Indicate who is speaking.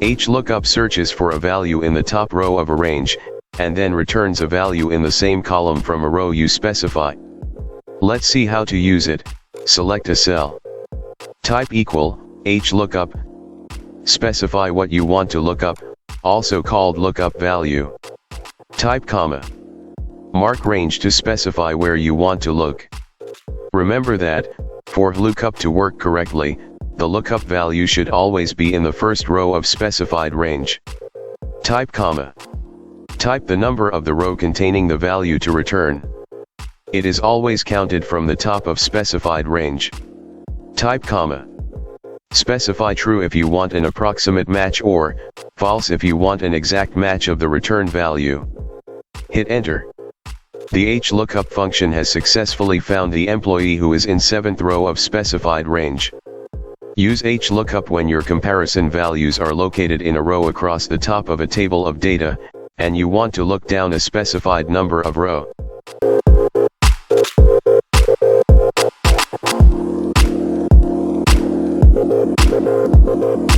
Speaker 1: HLOOKUP searches for a value in the top row of a range, and then returns a value in the same column from a row you specify. Let's see how to use it. Select a cell. Type equal, HLOOKUP. Specify what you want to look up, also called lookup value. Type comma. Mark range to specify where you want to look. Remember that, for lookup to work correctly, the lookup value should always be in the first row of specified range. Type comma. Type the number of the row containing the value to return. It is always counted from the top of specified range. Type comma. Specify true if you want an approximate match or false if you want an exact match of the return value. Hit enter. The HLOOKUP function has successfully found the employee who is in 7th row of specified range. Use HLOOKUP when your comparison values are located in a row across the top of a table of data, and you want to look down a specified number of row.